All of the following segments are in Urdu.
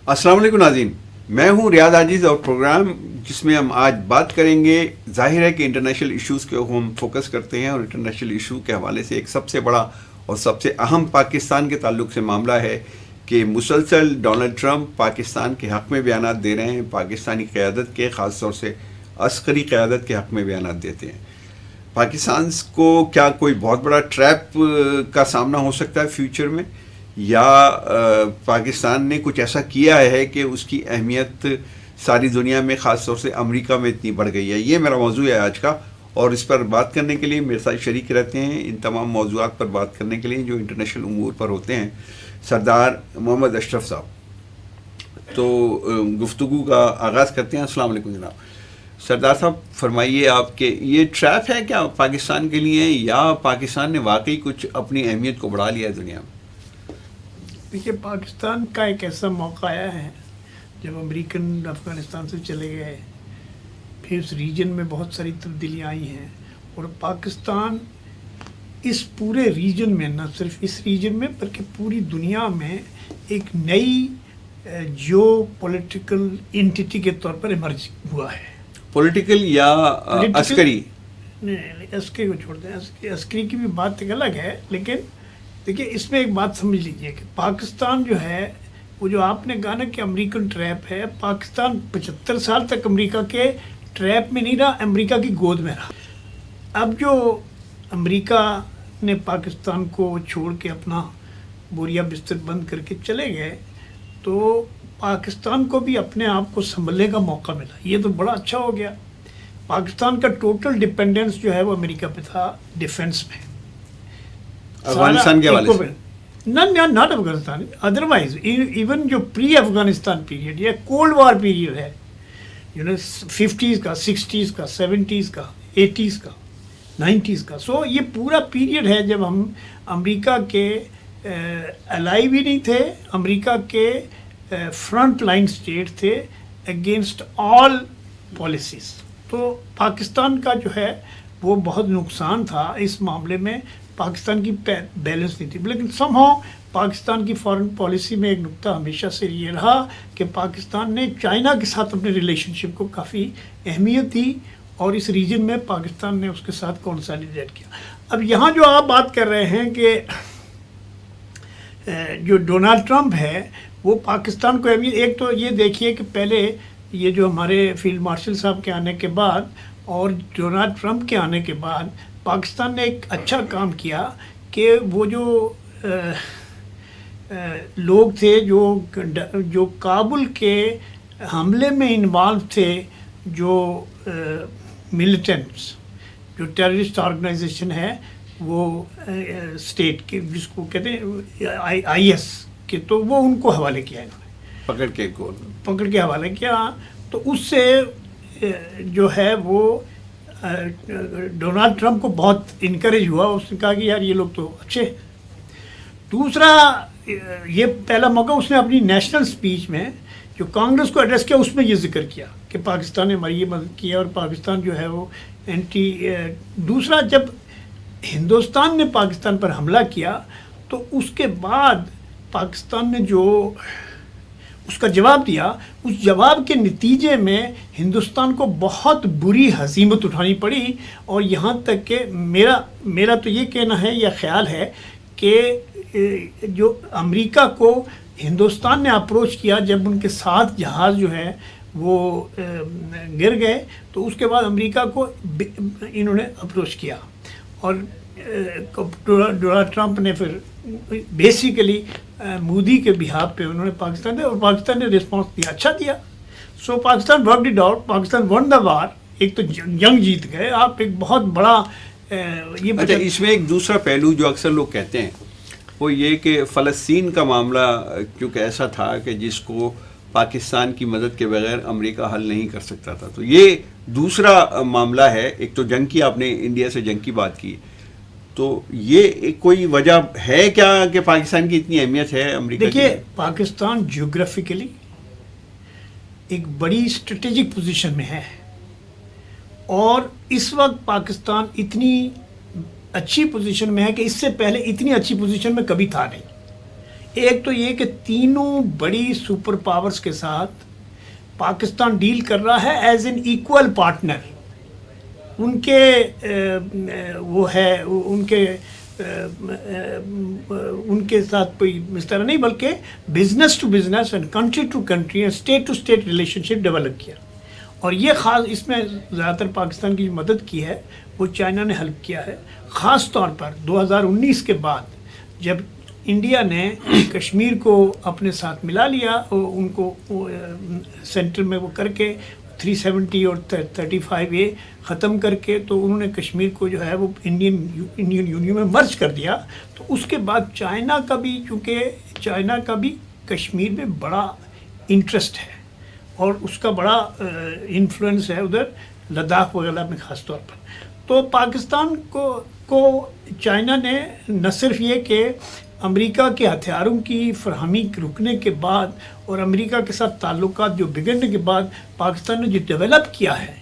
السلام علیکم ناظرین، میں ہوں ریاض عاجز اور پروگرام جس میں ہم آج بات کریں گے، ظاہر ہے کہ انٹرنیشنل ایشوز کے ہم فوکس کرتے ہیں، اور انٹرنیشنل ایشو کے حوالے سے ایک سب سے بڑا اور سب سے اہم پاکستان کے تعلق سے معاملہ ہے کہ مسلسل ڈونلڈ ٹرمپ پاکستان کے حق میں بیانات دے رہے ہیں، پاکستانی قیادت کے، خاص طور سے عسکری قیادت کے حق میں بیانات دیتے ہیں۔ پاکستان کو کیا کوئی بہت بڑا ٹریپ کا سامنا ہو سکتا ہے فیوچر میں، یا پاکستان نے کچھ ایسا کیا ہے کہ اس کی اہمیت ساری دنیا میں، خاص طور سے امریکہ میں اتنی بڑھ گئی ہے؟ یہ میرا موضوع ہے آج کا، اور اس پر بات کرنے کے لیے میرے ساتھ شریک رہتے ہیں ان تمام موضوعات پر بات کرنے کے لیے جو انٹرنیشنل امور پر ہوتے ہیں، سردار محمد اشرف صاحب۔ تو گفتگو کا آغاز کرتے ہیں۔ السلام علیکم جناب۔ سردار صاحب فرمائیے، آپ کے یہ ٹریپ ہے کیا پاکستان کے لیے، یا پاکستان نے واقعی کچھ اپنی اہمیت کو بڑھا لیا ہے دنیا میں؟ دیکھیے، پاکستان کا ایک ایسا موقع آیا ہے جب امریکن افغانستان سے چلے گئے، پھر اس ریجن میں بہت ساری تبدیلیاں آئی ہیں، اور پاکستان اس پورے ریجن میں، نہ صرف اس ریجن میں بلکہ پوری دنیا میں ایک نئی جیو پولیٹیکل انٹیٹی کے طور پر ایمرج ہوا ہے۔ پولیٹیکل یا عسکری؟ نہیں، عسکری کو چھوڑ دیں، عسکری کی بھی بات ایک الگ ہے، لیکن دیکھیے اس میں ایک بات سمجھ لیجئے کہ پاکستان جو ہے، وہ جو آپ نے کہا نا کہ امریکن ٹریپ ہے، پاکستان 75 سال تک امریکہ کے ٹریپ میں نہیں رہا، امریکہ کی گود میں رہا۔ اب جو امریکہ نے پاکستان کو چھوڑ کے اپنا بوریا بستر بند کر کے چلے گئے، تو پاکستان کو بھی اپنے آپ کو سنبھلنے کا موقع ملا۔ یہ تو بڑا اچھا ہو گیا۔ پاکستان کا ٹوٹل ڈپینڈنس جو ہے وہ امریکہ پہ تھا ڈیفنس میں، افغانستان کے حوالے سے؟ ناٹ افغانستان، ادروائز ایون جو پری افغانستان پیریڈ یا کولڈ وار پیریڈ ہے، 50s کا، 60s کا، 70s کا، 80s کا، 90s کا، سو یہ پورا پیریڈ ہے جب ہم امریکہ کے الائی بھی نہیں تھے، امریکہ کے فرنٹ لائن اسٹیٹ تھے اگینسٹ آل پالیسیز۔ تو پاکستان کا جو ہے وہ بہت نقصان تھا اس معاملے میں، پاکستان کی بیلنس نہیں تھی۔ لیکن سم ہاؤ پاکستان کی فارن پالیسی میں ایک نقطہ ہمیشہ سے یہ رہا کہ پاکستان نے چائنا کے ساتھ اپنے ریلیشن شپ کو کافی اہمیت دی، اور اس ریجن میں پاکستان نے اس کے ساتھ کنسالیڈیٹ کیا۔ اب یہاں جو آپ بات کر رہے ہیں کہ جو ڈونلڈ ٹرمپ ہے وہ پاکستان کو اہمیت، ایک تو یہ دیکھیے کہ پہلے یہ جو ہمارے فیلڈ مارشل صاحب کے آنے کے بعد اور ڈونلڈ ٹرمپ کے آنے کے بعد پاکستان نے ایک اچھا کام کیا کہ وہ جو لوگ تھے جو کابل کے حملے میں انوالو تھے، جو ملیٹنٹس، جو ٹیررسٹ آرگنائزیشن ہے وہ اسٹیٹ کے، جس کو کہتے ہیں آئی ایس کے، تو وہ ان کو حوالے کیا، انہوں نے پکڑ کے حوالے کیا۔ تو اس سے جو ہے وہ ڈونلڈ ٹرمپ کو بہت انکریج ہوا، اس نے کہا کہ یار یہ لوگ تو اچھے ہیں۔ دوسرا، یہ پہلا موقع اس نے اپنی نیشنل سپیچ میں جو کانگریس کو ایڈریس کیا، اس میں یہ ذکر کیا کہ پاکستان نے ہماری یہ مدد کی ہے، اور پاکستان جو ہے وہ اینٹی۔ دوسرا، جب ہندوستان نے پاکستان پر حملہ کیا تو اس کے بعد پاکستان نے جو اس کا جواب دیا، اس جواب کے نتیجے میں ہندوستان کو بہت بری ہزیمت اٹھانی پڑی، اور یہاں تک کہ میرا تو یہ کہنا ہے یا خیال ہے کہ جو امریکہ کو ہندوستان نے اپروچ کیا جب ان کے ساتھ جہاز جو ہے وہ گر گئے، تو اس کے بعد امریکہ کو انہوں نے اپروچ کیا، اور ڈونلڈ ٹرمپ نے پھر بیسیکلی مودی کے بہاف پہ انہوں نے پاکستان دیا، اور پاکستان نے رسپانس دیا، اچھا دیا۔ So Pakistan worked it out, Pakistan won the war, ایک تو جنگ جیت گئے آپ، ایک بہت بڑا یہ۔ اچھا، اس میں ایک دوسرا پہلو جو اکثر لوگ کہتے ہیں وہ یہ کہ فلسطین کا معاملہ کیونکہ ایسا تھا کہ جس کو پاکستان کی مدد کے بغیر امریکہ حل نہیں کر سکتا تھا، تو یہ دوسرا معاملہ ہے۔ ایک تو جنگ کی، آپ نے انڈیا سے جنگ کی بات کی، تو یہ کوئی وجہ ہے کیا کہ پاکستان کی اتنی اہمیت ہے امریکہ کی؟ دیکھیے، پاکستان جیوگرافیکلی ایک بڑی اسٹریٹجک پوزیشن میں ہے، اور اس وقت پاکستان اتنی اچھی پوزیشن میں ہے کہ اس سے پہلے اتنی اچھی پوزیشن میں کبھی تھا نہیں۔ ایک تو یہ کہ تینوں بڑی سپر پاورز کے ساتھ پاکستان ڈیل کر رہا ہے ایز این ایکول پارٹنر. ان کے وہ ہے ان کے ساتھ کوئی اس طرح نہیں بلکہ business to business and country to country and state to state relationship develop کیا. اور یہ خاص اس میں زیادہ تر پاکستان کی جو مدد کی ہے وہ چائنا نے ہیلپ کیا ہے. خاص طور پر 2019 کے بعد جب انڈیا نے کشمیر کو اپنے ساتھ ملا لیا, ان کو سینٹر میں وہ کر کے 370 اور 35A ختم کر کے, تو انہوں نے کشمیر کو جو ہے وہ انڈین یونین میں مرج کر دیا. تو اس کے بعد چائنا کا بھی, چونکہ چائنا کا بھی کشمیر میں بڑا انٹرسٹ ہے اور اس کا بڑا انفلوئنس ہے ادھر لداخ وغیرہ میں خاص طور پر. تو پاکستان کو چائنا نے نہ صرف یہ کہ امریکہ کے ہتھیاروں کی فراہمی رکنے کے بعد اور امریکہ کے ساتھ تعلقات جو بگڑنے کے بعد پاکستان نے جو ڈیولپ کیا ہے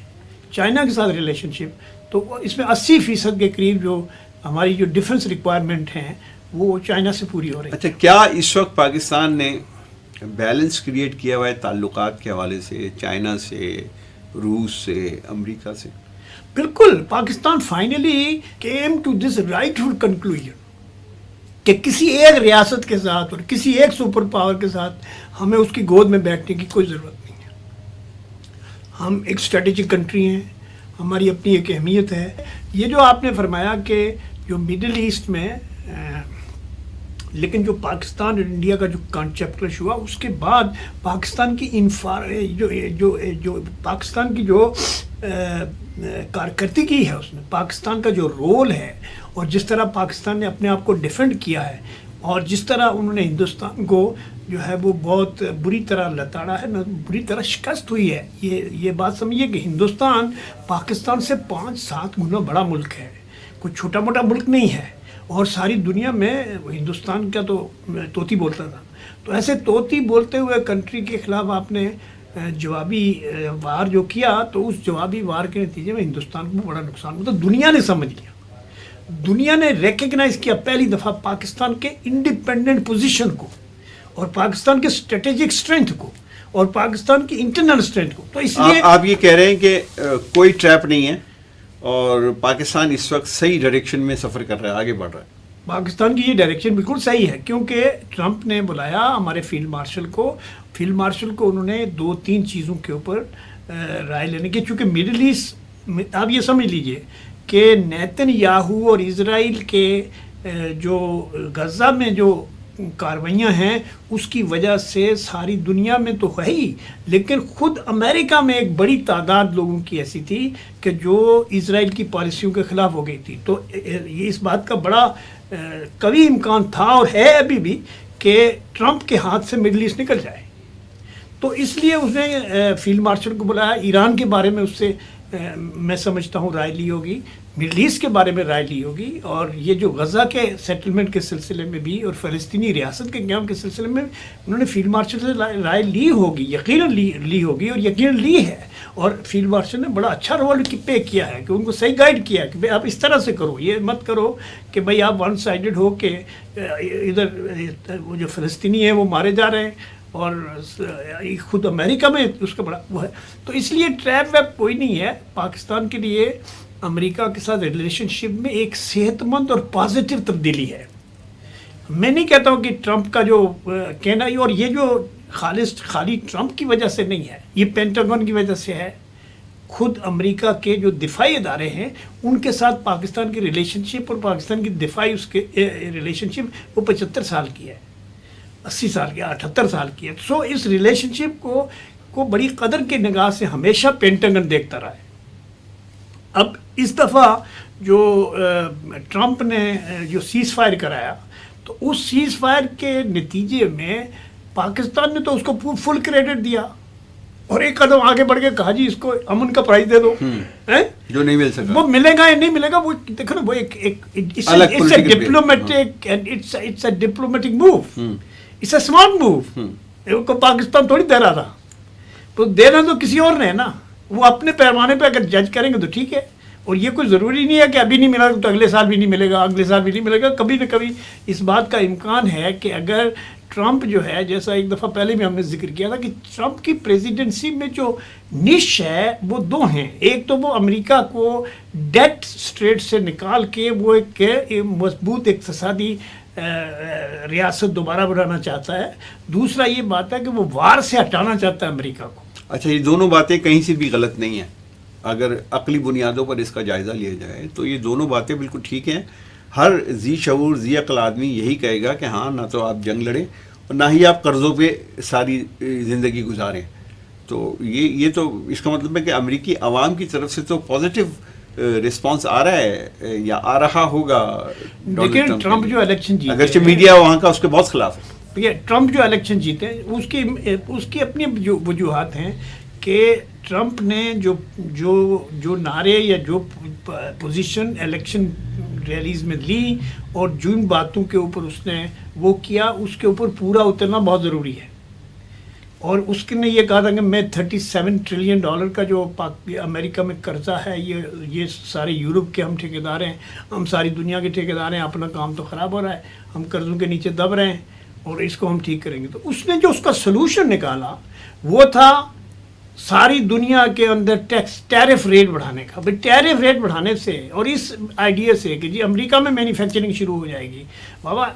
چائنا کے ساتھ ریلیشن شپ, تو اس میں 80% کے قریب جو ہماری جو ڈیفنس ریکوائرمنٹ ہیں وہ چائنا سے پوری ہو رہی ہے. اچھا, کیا اس وقت پاکستان نے بیلنس کریٹ کیا ہوا ہے تعلقات کے حوالے سے چائنا سے, روس سے, امریکہ سے؟ بالکل. Pakistan finally came to this rightful conclusion کہ کسی ایک ریاست کے ساتھ اور کسی ایک سپر پاور کے ساتھ ہمیں اس کی گود میں بیٹھنے کی کوئی ضرورت نہیں ہے. ہم ایک اسٹریٹجک کنٹری ہیں, ہماری اپنی ایک اہمیت ہے. یہ جو آپ نے فرمایا کہ جو مڈل ایسٹ میں لیکن جو پاکستان اور انڈیا کا جو کانسیپٹ ہوا اس کے بعد پاکستان کی جو پاکستان کی جو کارکردگی ہے اس میں پاکستان کا جو رول ہے اور جس طرح پاکستان نے اپنے آپ کو ڈیفینڈ کیا ہے اور جس طرح انہوں نے ہندوستان کو جو ہے وہ بہت بری طرح لتاڑا ہے, بری طرح شکست ہوئی ہے. یہ بات سمجھیے کہ ہندوستان پاکستان سے 5-7 گنا بڑا ملک ہے, کوئی چھوٹا موٹا ملک نہیں ہے. اور ساری دنیا میں ہندوستان کا تو طوطی بولتا تھا. تو ایسے طوطی بولتے ہوئے کنٹری کے خلاف آپ نے جوابی وار جو کیا, تو اس جوابی وار کے نتیجے میں ہندوستان کو بڑا نقصان ہوا. تو دنیا نے سمجھ لیا, دنیا نے ریکگنائز کیا پہلی دفعہ پاکستان کے انڈیپینڈنٹ پوزیشن کو اور پاکستان کے اسٹریٹجک اسٹرینتھ کو اور پاکستان کی انٹرنل اسٹرینتھ کو. تو اس لیے آپ یہ کہہ رہے ہیں کہ کوئی ٹریپ نہیں ہے اور پاکستان اس وقت صحیح ڈائریکشن میں سفر کر رہا ہے, آگے بڑھ رہا ہے. پاکستان کی یہ ڈائریکشن بالکل صحیح ہے, کیونکہ ٹرمپ نے بلایا ہمارے فیلڈ مارشل کو انہوں نے 2-3 چیزوں کے اوپر رائے لینے کی. چونکہ مڈل ایسٹ آپ یہ سمجھ لیجئے کہ نیتن یاہو اور اسرائیل کے جو غزہ میں جو کاروائیاں ہیں اس کی وجہ سے ساری دنیا میں تو ہے ہی, لیکن خود امریکہ میں ایک بڑی تعداد لوگوں کی ایسی تھی کہ جو اسرائیل کی پالیسیوں کے خلاف ہو گئی تھی. تو یہ اس بات کا بڑا قوی امکان تھا اور ہے ابھی بھی کہ ٹرمپ کے ہاتھ سے مڈل ایسٹ نکل جائے. تو اس لیے اس نے فیلڈ مارشل کو بلایا. ایران کے بارے میں اس سے میں سمجھتا ہوں رائے لی ہوگی, مڈل ایسٹ کے بارے میں رائے لی ہوگی, اور یہ جو غزہ کے سیٹلمنٹ کے سلسلے میں بھی اور فلسطینی ریاست کے قیام کے سلسلے میں انہوں نے فیلڈ مارشل سے رائے لی ہوگی, یقیناً لی ہوگی اور یقیناً لی ہے. اور فیلڈ مارشل نے بڑا اچھا رول پے کیا ہے کہ ان کو صحیح گائیڈ کیا ہے کہ بھائی آپ اس طرح سے کرو, یہ مت کرو کہ بھائی آپ ون سائیڈڈ ہو کہ ادھر وہ جو فلسطینی ہیں وہ مارے جا رہے ہیں اور خود امریکہ میں اس کا بڑا وہ ہے. تو اس لیے ٹریپ ویپ کوئی نہیں ہے. پاکستان کے لیے امریکہ کے ساتھ ریلیشن شپ میں ایک صحت مند اور پازیٹیو تبدیلی ہے. میں نہیں کہتا ہوں کہ ٹرمپ کا جو کہنا ہے, اور یہ جو خالی ٹرمپ کی وجہ سے نہیں ہے, یہ پینٹاگون کی وجہ سے ہے. خود امریکہ کے جو دفاعی ادارے ہیں ان کے ساتھ پاکستان کی ریلیشن شپ اور پاکستان کی دفاعی اس کے ریلیشن شپ وہ 75 سال کی ہے, 80 سال کی, 78 سال کی ہے. سو اس ریلیشن شپ کو بڑی قدر کے نگاہ سے ہمیشہ پینٹاگن دیکھتا رہا ہے. اب اس دفعہ جو ٹرمپ نے جو سیز فائر کرایا, تو اس سیز فائر کے نتیجے میں پاکستان نے تو اس کو فل کریڈٹ دیا اور ایک قدم آگے بڑھ کے کہا جی اس کو امن کا پرائز دے دو, جو نہیں مل سکا. وہ ملے گا یا نہیں ملے گا وہ دیکھو نا, وہ diplomatic move, it's a smart move. Pakistan تھوڑی دے رہا تھا, تو دینا تو کسی اور نے ہے نا. وہ اپنے پیمانے پہ اگر جج کریں گے تو ٹھیک ہے, اور یہ کوئی ضروری نہیں ہے کہ ابھی نہیں ملا تو اگلے سال بھی نہیں ملے گا, اگلے سال بھی نہیں ملے گا. کبھی نہ کبھی اس بات کا امکان ہے کہ اگر ٹرمپ جو ہے جیسا ایک دفعہ پہلے بھی ہم نے ذکر کیا تھا کہ ٹرمپ کی پریزیڈنسی میں جو نش ہے وہ دو ہیں. ایک تو وہ امریکہ کو ڈیٹ اسٹریٹ سے نکال کے وہ ایک مضبوط اقتصادی ریاست دوبارہ بنانا چاہتا ہے. دوسرا یہ بات ہے کہ وہ وار سے ہٹانا چاہتا ہے امریکہ کو. اچھا، یہ دونوں باتیں کہیں سے بھی غلط نہیں ہیں. اگر عقلی بنیادوں پر اس کا جائزہ لیا جائے تو یہ دونوں باتیں بالکل ٹھیک ہیں. ہر ذی شعور ذی عقل آدمی یہی کہے گا کہ ہاں نہ تو آپ جنگ لڑیں اور نہ ہی آپ قرضوں پہ ساری زندگی گزاریں. تو یہ تو اس کا مطلب ہے کہ امریکی عوام کی طرف سے تو پازیٹیو رسپانس آ رہا ہے یا آ رہا ہوگا. لیکن ٹرمپ جو الیکشن جیتے اگرچہ میڈیا وہاں کا اس کے بہت خلاف ہے. ٹرمپ جو الیکشن جیتے اس کی اپنی جو وجوہات ہیں کہ ٹرمپ نے جو نعرے یا جو پوزیشن الیکشن ریلیز میں لی اور جن باتوں کے اوپر اس نے وہ کیا اس کے اوپر پورا اترنا بہت ضروری ہے. اور اس نے یہ کہا تھا کہ میں $37 ٹریلین کا جو امریکہ میں قرضہ ہے یہ سارے یورپ کے ہم ٹھیکیدار ہیں, ہم ساری دنیا کے ٹھیکیدار ہیں, اپنا کام تو خراب ہو رہا ہے, ہم قرضوں کے نیچے دب رہے ہیں اور اس کو ہم ٹھیک کریں گے. تو اس نے جو اس کا سلوشن نکالا وہ تھا ساری دنیا کے اندر ٹیرف ریٹ بڑھانے کا. بھائی ٹیرف ریٹ بڑھانے سے اور اس آئیڈیا سے کہ جی امریکہ میں مینوفیکچرنگ شروع ہو جائے گی. بابا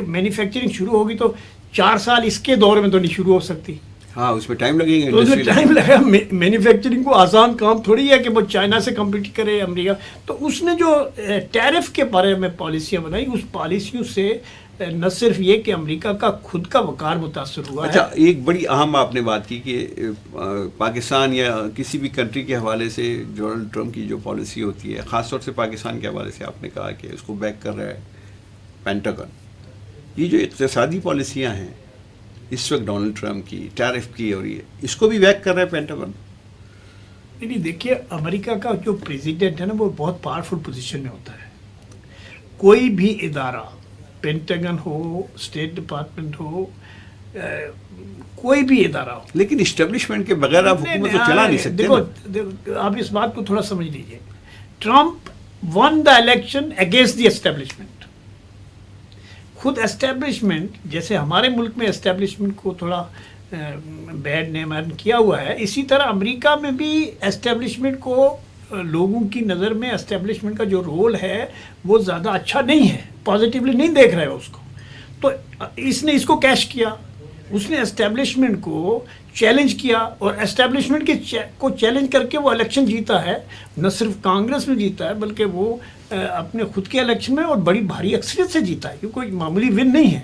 مینوفیکچرنگ شروع ہوگی تو 4 سال اس کے دور میں تو نہیں شروع ہو سکتی. ہاں اس میں ٹائم لگے گا. تو اس میں ٹائم لگے گا. مینوفیکچرنگ کو آسان کام تھوڑی ہے کہ وہ چائنا سے کمپیٹ کرے امریکہ. تو اس نے جو ٹیرف کے بارے میں پالیسیاں بنائی اس پالیسیوں سے نہ صرف یہ کہ امریکہ کا خود کا وقار متاثر ہوا ہے. اچھا, ایک بڑی اہم آپ نے بات کی کہ پاکستان یا کسی بھی کنٹری کے حوالے سے ڈونلڈ ٹرمپ کی جو پالیسی ہوتی ہے, خاص طور سے پاکستان کے حوالے سے آپ نے کہا کہ اس کو بیک کر رہا ہے پینٹاگن. یہ جو اقتصادی پالیسیاں ہیں اس وقت ڈونلڈ ٹرمپ کی, ٹیرف کی, اور یہ اس کو بھی بیک کر رہا ہے پینٹاگن. نہیں دیکھیے, امریکہ کا جو پریزیڈنٹ ہے نا وہ بہت پاورفل پوزیشن میں ہوتا ہے. کوئی بھی ادارہ, پینٹاگن ہو, اسٹیٹ ڈپارٹمنٹ ہو, کوئی بھی ادارہ ہو, لیکن اسٹیبلشمنٹ کے بغیر آپ حکومت کو چلا نہیں سکتے. دیکھو آپ اس بات کو تھوڑا سمجھ لیجیے. Trump one the election against the establishment. خود اسٹیبلشمنٹ جیسے ہمارے ملک میں اسٹیبلشمنٹ کو تھوڑا بیڈ نیم کیا ہوا ہے, اسی طرح امریکہ میں بھی اسٹیبلشمنٹ کو لوگوں کی نظر میں اسٹیبلشمنٹ کا جو رول ہے وہ زیادہ اچھا نہیں ہے, پازیٹیولی نہیں دیکھ رہے اس کو. تو اس نے اس کو کیش کیا, اس نے اسٹیبلشمنٹ کو چیلنج کیا اور اسٹیبلشمنٹ کو چیلنج کر کے وہ الیکشن جیتا ہے. نہ صرف کانگریس میں جیتا ہے بلکہ وہ اپنے خود کے الیکشن میں اور بڑی بھاری اکثریت سے جیتا ہے. یہ کوئی معمولی ون نہیں ہے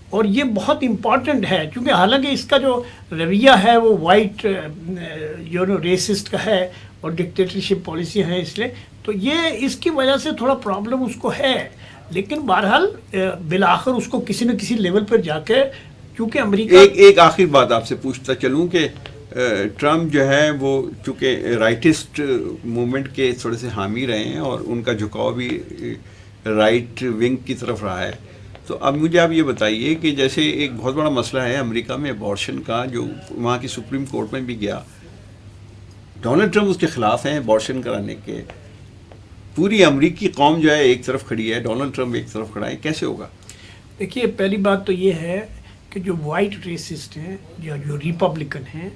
اور یہ بہت امپورٹنٹ ہے کیونکہ حالانکہ اس کا جو رویہ ہے وہ وائٹ ریسسٹ کا ہے اور ڈکٹیٹرشپ پالیسی ہے, اس لیے تو یہ اس کی وجہ سے تھوڑا پرابلم اس کو ہے. لیکن بہرحال بالآخر اس کو کسی نہ کسی لیول پر جا کے, کیونکہ امریکہ ایک آخر بات آپ سے پوچھتا چلوں کہ ٹرمپ جو ہے وہ چونکہ رائٹسٹ موومنٹ کے تھوڑے سے حامی رہے ہیں اور ان کا جھکاؤ بھی رائٹ ونگ کی طرف رہا ہے. تو اب مجھے آپ یہ بتائیے کہ جیسے ایک بہت بڑا مسئلہ ہے امریکہ میں ابارشن کا, جو وہاں کی سپریم کورٹ میں بھی گیا. ڈونلڈ ٹرمپ اس کے خلاف ہیں ابارشن کرانے کے. پوری امریکی قوم جو ہے ایک طرف کھڑی ہے, ڈونلڈ ٹرمپ ایک طرف کھڑا ہے. کیسے ہوگا؟ دیکھیے پہلی بات تو یہ ہے کہ جو وائٹ ریسسٹ ہیں یا جو ریپبلکن ہیں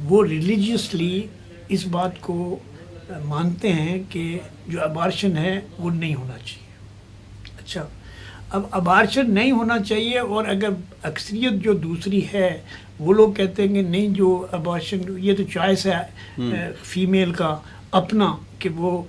وہ ریلیجیسلی اس بات کو مانتے ہیں کہ جو ابارشن ہے وہ نہیں ہونا چاہیے. اچھا, اب ابارشن نہیں ہونا چاہیے اور اگر اکثریت جو دوسری ہے وہ لوگ کہتے ہیں کہ نہیں جو ابارشن یہ تو چوائس ہے فیمیل کا اپنا کہ وہ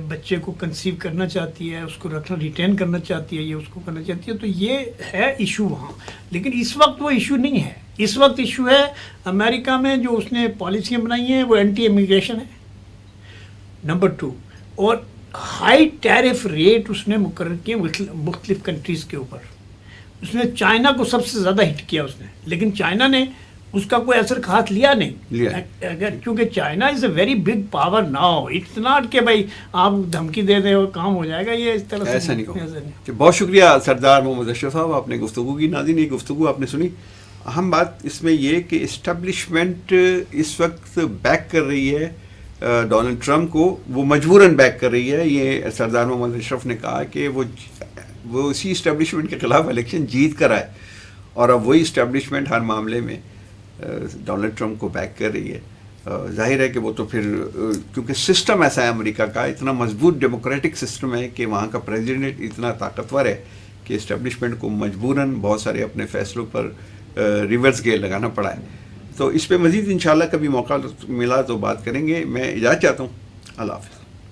بچے کو کنسیو کرنا چاہتی ہے, اس کو رکھنا ریٹین کرنا چاہتی ہے یا اس کو کرنا چاہتی ہے, تو یہ ہے ایشو وہاں. لیکن اس وقت وہ ایشو نہیں ہے. اس وقت ایشو ہے امریکہ میں جو اس نے پالیسیاں بنائی ہیں وہ اینٹی امیگریشن ہے نمبر 2, اور ہائی ٹیرف ریٹ اس نے مقرر کیے مختلف کنٹریز کے اوپر. اس نے چائنا کو سب سے زیادہ ہٹ کیا اس نے, لیکن چائنا نے اس کا کوئی اثر خاص لیا نہیں. اگر کیونکہ China is a very big power now, it's not کہ بھائی آپ دھمکی دے دیں اور کام ہو جائے گا, یہ اس طرح سے ایسا نہیں ہوگا. بہت شکریہ سردار محمد اشرف صاحب, آپ نے گفتگو کی. ناظرین یہ گفتگو آپ نے سنی. اہم بات اس میں یہ کہ اسٹیبلشمنٹ اس وقت بیک کر رہی ہے ڈونلڈ ٹرمپ کو, وہ مجبوراً بیک کر رہی ہے. یہ سردار محمد اشرف نے کہا کہ وہ اسی اسٹیبلشمنٹ کے خلاف الیکشن جیت کر آئے اور اب وہی اسٹیبلشمنٹ ہر معاملے میں ڈونلڈ ٹرمپ کو بیک کر رہی ہے. ظاہر ہے کہ وہ تو پھر کیونکہ سسٹم ایسا ہے امریکہ کا, اتنا مضبوط ڈیموکریٹک سسٹم ہے کہ وہاں کا پریزیڈنٹ اتنا طاقتور ہے کہ اسٹیبلشمنٹ کو مجبوراً بہت سارے اپنے فیصلوں پر ریورس گیئر لگانا پڑا ہے. تو اس پہ مزید انشاءاللہ کبھی موقع ملا تو بات کریں گے. میں اجازت چاہتا ہوں. اللہ حافظ.